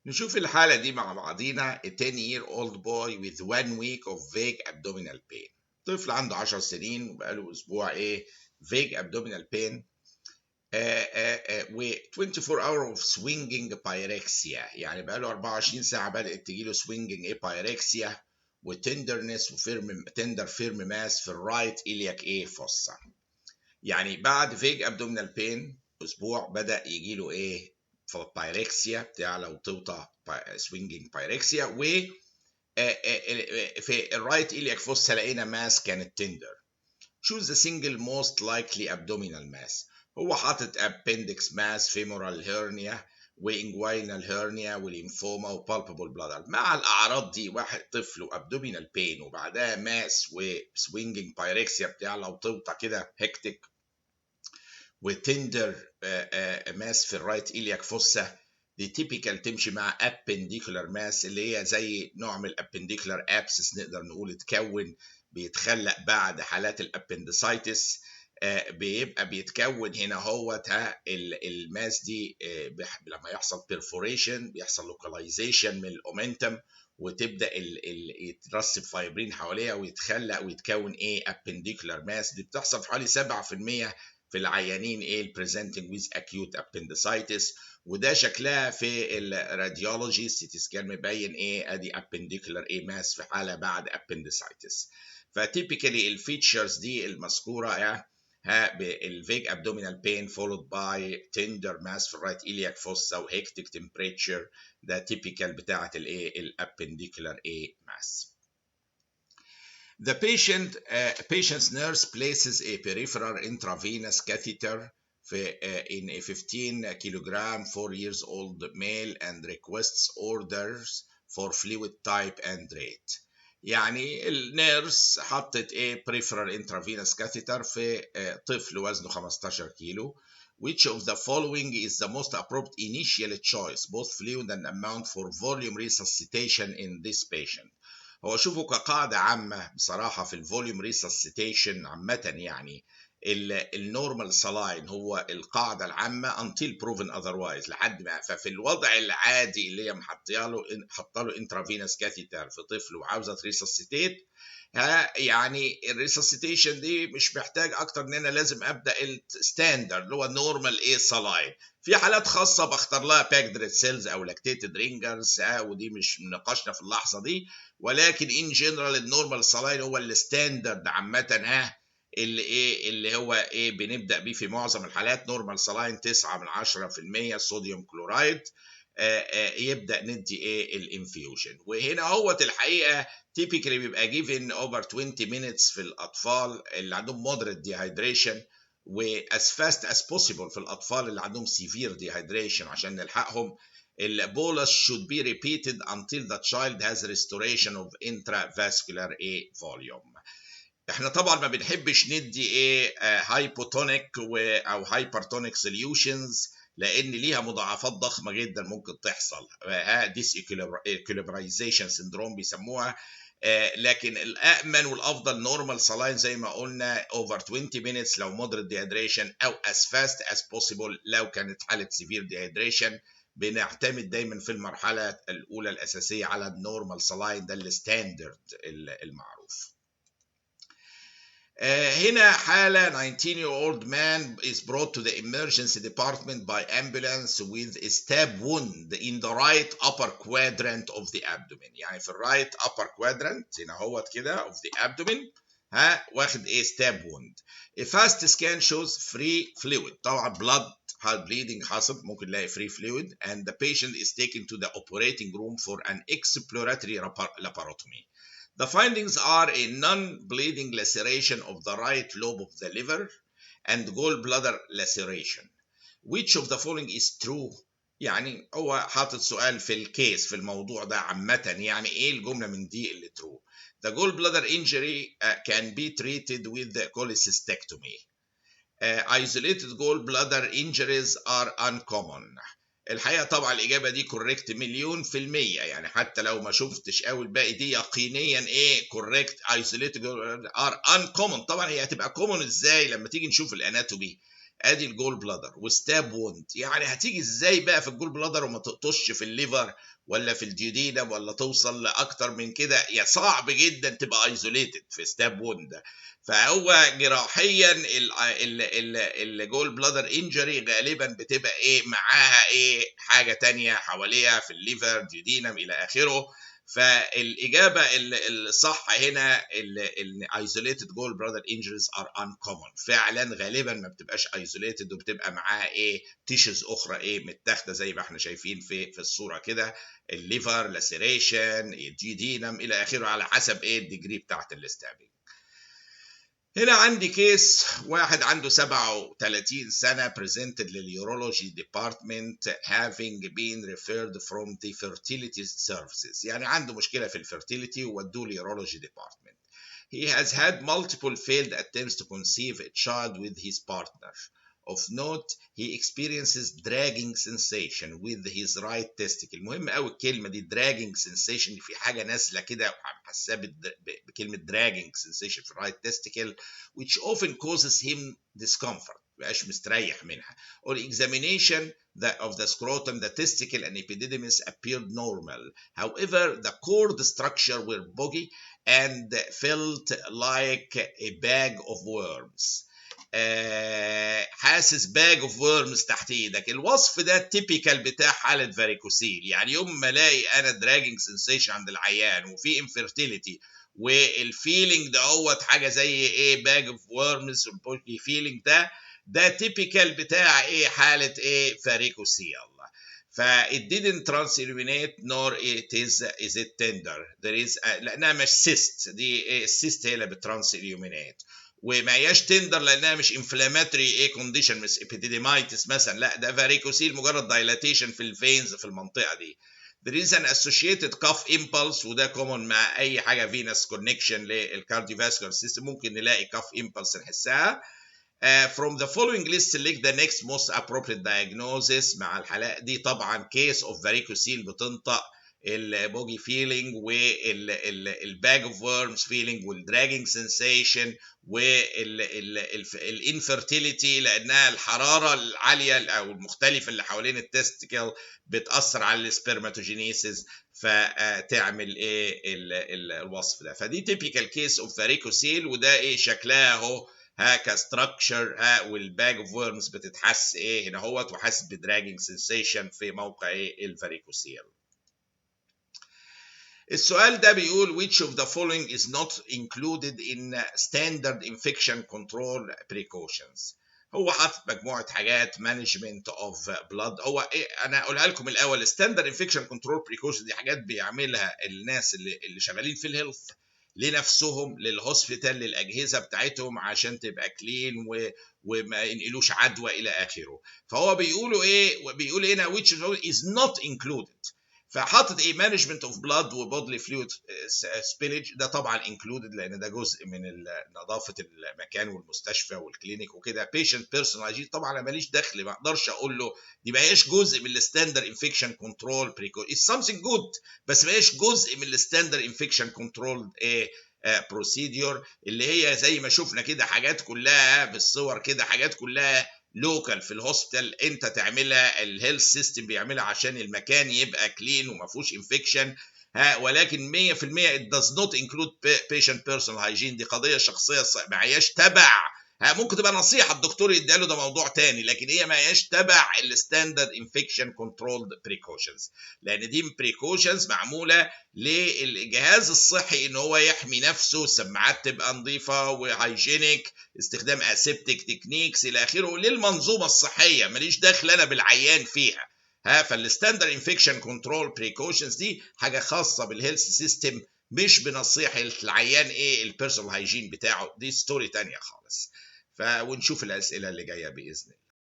نشوف الحالة دي مع بعضينا. A 10-year-old boy with 1 week of vague abdominal pain. طفل عنده 10 سنين وبقاله أسبوع vague abdominal pain و 24 hour of swinging pyrexia، يعني بقاله 24 ساعة بدأت تجيله swinging pyrexia وتندرنس وفيرم فيرم ماس في الرايت إلياك فوسا. يعني بعد فيج ابدومينال بين اسبوع بدا يجي له بايركسيا بتعلى وتوطى سوينجينج بايركسيا، و في الرايت إلياك فوسا لقينا ماس كانت تندر. choose the single most likely abdominal mass. هو حاطط appendix mass femoral hernia وانجوينال هيرنيا وليمفوما وبالبابل بلادر. مع الاعراض دي واحد طفل وابدومينال بين وبعدها ماس وسوينجينج بايركسيا بتعلى وتوطى كده هكتك وتندر ماس في الرايت إلياك فوسا، دي تيبيكال تمشي مع ابنديكولار ماس اللي هي زي نوع من الابنديكولار ابسس نقدر نقول اتكون بيتخلق بعد حالات الابندسايتس. بيبقى بيتكون هنا هوت الماس دي لما يحصل بيرفوريشن بيحصل لوكاليزيشن من الاومنتم وتبدا يترسب فايبرين حواليها ويتخلق ويتكون ابنديكولار ماس. دي بتحصل في حوالي 7% في العيانين البريزنتنج ويز اكيوت ابندسايتس، وده شكلها في الراديولوجي السيتي سكان مبين ادي ابنديكولار ماس في حاله بعد ابندسايتس. فتيبيكالي الفيتشرز دي المذكوره بالفيج abdominal pain followed by tender mass في الرايت إلياك فوسا وهيكتيك temperature، ده تيبيكال بتاعه الابنديكولار mass. The patient's nurse places a peripheral intravenous catheter in a 15 kilogram 4 years old male and requests orders for fluid type and rate. يعني النيرس حطت peripheral intravenous catheter في طفل وزنه 15 كيلو. Which of the following is the most appropriate initial choice, both fluid and amount, for volume resuscitation in this patient؟ هو شوفوا كقاعدة عامة بصراحة في الفوليوم ريسسيتيشن عامة، يعني النورمال سلاين هو القاعدة العامة until proven otherwise لحد ما. ففي الوضع العادي اللي هي حاطه له انترافينوس كاثيتر في طفل وعاوزة تريسسيتيت، يعني الريسسيتيشن دي مش محتاج اكتر ان انا لازم ابدا الستاندرد اللي هو نورمال سلاين. في حالات خاصه بختار لها باكد سيلز او لاكتيتد رينجرز ودي مش نقاشنا في اللحظه دي، ولكن ان جنرال النورمال سلاين هو الستاندرد عامه اللي هو بنبدا بيه في معظم الحالات. نورمال سلاين 9/10% صوديوم كلورايد، يبدا ندي الانفيوجن. وهنا هو الحقيقه تيبيكالي بيبقى given over 20 minutes في الاطفال اللي عندهم moderate dehydration و as fast as possible في الاطفال اللي عندهم severe dehydration عشان نلحقهم. البولس should be repeated until the child has restoration of intravascular volume. احنا طبعا ما بنحبش ندي هايبوتونيك او هايبرتونيك سوليوشنز لان ليها مضاعفات ضخمه جدا ممكن تحصل، ديس ايكوليبرايزيشن سيندروم بيسموها. لكن الامن والافضل نورمال سلاين زي ما قلنا over 20 minutes لو moderate dehydration او as fast as possible لو كانت حاله severe dehydration. بنعتمد دايما في المرحله الاولى الاساسيه على النورمال سلاين، ده الستاندرد المعروف. هنا حالة 19-year-old man is brought to the emergency department by ambulance with a stab wound in the right upper quadrant of the abdomen. يعني في الرايت upper quadrant هنا هوت كده of the abdomen واخد stab wound. A fast scan shows free fluid، طبعا blood bleeding حصل ممكن نلاقي free fluid, and the patient is taken to the operating room for an exploratory laparotomy. The findings are a non-bleeding laceration of the right lobe of the liver and gallbladder laceration. Which of the following is true؟ يعني هو حاطط سؤال في الكيس في الموضوع ده عامة، يعني ايه الجملة من دي اللي true؟ The gallbladder injury can be treated with cholecystectomy. Isolated gallbladder injuries are uncommon. الحقيقه طبعا الاجابه دي كوريكت 1,000,000%، يعني حتى لو ما شفتش قوي الباقي دي يقينيا كوريكت. ايزوليتد ار انكومن. طبعا هي هتبقى كومن ازاي لما تيجي نشوف الاناتومي؟ ادي الجول بلادر وستاب ووند. يعني هتيجي ازاي بقى في الجول بلادر وما تقطش في الليفر ولا في الديودينم ولا توصل لاكتر من كده؟ يا صعب جدا تبقى ايزوليتد في ستاب ووند. فهو جراحيا الجول بلادر انجري غالبا بتبقى ايه معاها ايه حاجه تانية حواليها في الليفر ديودينم الى اخره. فالاجابه الصح هنا ال isolated gall bladder injuries are uncommon. فعلا غالبا ما بتبقاش isolated وبتبقى معاها ايه تيشوز اخرى ايه متاخده زي ما احنا شايفين في الصوره كده، الليفر لاسيريشن الديودينم الى اخره على حسب ايه الديجري بتاعت الاستابينج. هنا عندي كيس واحد عنده 37 سنة presented لليورولوجي department having been referred from the fertility services. يعني عنده مشكلة في الفيرتيليتي وودوه لليورولوجي department. He has had multiple failed attempts to conceive a child with his partner. Of note, he experiences dragging sensation with his right testicle. مهم قوي الكلمة دي dragging sensation، في حاجة نازلة كده حاسة بكلمة dragging sensation في right testicle which often causes him discomfort. مبقاش مستريح منها. On examination of the scrotum, the testicle and epididymis appeared normal. However, the cord structure were boggy and felt like a bag of worms. حاسس باج اوف ورمز تحت ايدك. الوصف ده تيبيكال بتاع حاله فاريكوسيل. يعني يوم ما الاقي انا دراجنج سنسيشن عند العيان وفي انفيرتيليتي والفيلينج ده هو حاجه زي ايه باج اوف ورمز والبوكي فيلينج ده تيبيكال بتاع ايه حاله ايه فاريكوسيل. it didn't transilluminate nor is it tender. There is لانها مش cyst، دي السيست هي اللي بترانسيليومينيت، وما هياش تندر لانها مش انفلاماتوري ايه كونديشن مش ابيديديمايتس مثلا، لا ده فاريكوسيل مجرد دايلاتيشن في الفينز في المنطقه دي. There is an associated cough impulse وده كومون مع اي حاجه فينس كونكشن للكارديوفاسكولار سيستم، ممكن نلاقي cough impulse نحسها. From the following list select the next most appropriate diagnosis. مع الحالات دي طبعا case of varicocele بتنطق البوجي فيلينج والباج اوف ورمز فيلينج والدراجنج سنسيشن والانفيرتيليتي لانها الحراره العاليه او المختلفه اللي حوالين التستيكل بتاثر على السبرماتوجينيسيس فتعمل ايه الوصف ده. فدي تيبيكال كيس اوف فاريكوسيل وده ايه شكلها اهو كستراكشر والباج اوف ورمز بتتحس ايه هنا اهوت وحاسس بدراجنج سنسيشن في موقع ايه الفاريكوسيل. السؤال ده بيقول which of the following is not included in standard infection control precautions. هو حاطط مجموعة حاجات management of blood. هو إيه أنا أقولها لكم الأول. standard infection control precautions دي حاجات بيعملها الناس اللي شغالين في الهيلث لنفسهم للهوسبيتال للأجهزة بتاعتهم عشان تبقى كلين وما ينقلوش عدوى إلى آخره. فهو بيقولوا إيه؟ بيقول هنا which is not included. فحاطط ايه مانجمنت اوف بلاد وبودلي فلويد سبيلج ده طبعا انكلودد لان ده جزء من نظافه المكان والمستشفى والكلينيك وكده. بيشنت بيرسونال هايجين طبعا انا ماليش دخل ما اقدرش اقول له دي ما هيش جزء من الستاندر انفكشن كنترول بريكوشن. اتس سامثينج جود بس ما هيش جزء من الستاندر انفكشن كنترول ايه بروسيدور اللي هي زي ما شفنا كده حاجات كلها بالصور كده حاجات كلها لوكال في الهوسبيتال انت تعملها الهيلث سيستم بيعملها عشان المكان يبقى كلين وما فيهوش انفكشن ولكن 100% it does not include patient personal hygiene. دي قضيه شخصيه ما هياش تبع ممكن تبقى نصيحه الدكتور يديله ده موضوع تاني لكن هي ما هياش تبع الستاندرد انفكشن كنترول بريكوشنز لان دي بريكوشنز معموله للجهاز الصحي ان هو يحمي نفسه السماعات تبقى نظيفه وهايجينيك استخدام اسيبتيك تكنيكس الى اخره للمنظومه الصحيه ماليش دخل انا بالعيان فيها فالستاندرد انفكشن كنترول بريكوشنز دي حاجه خاصه بالهيلث سيستم مش بنصيحه العيان ايه البيرسونال هايجين بتاعه. دي ستوري تانية خالص. ونشوف الاسئله اللي جايه باذن الله.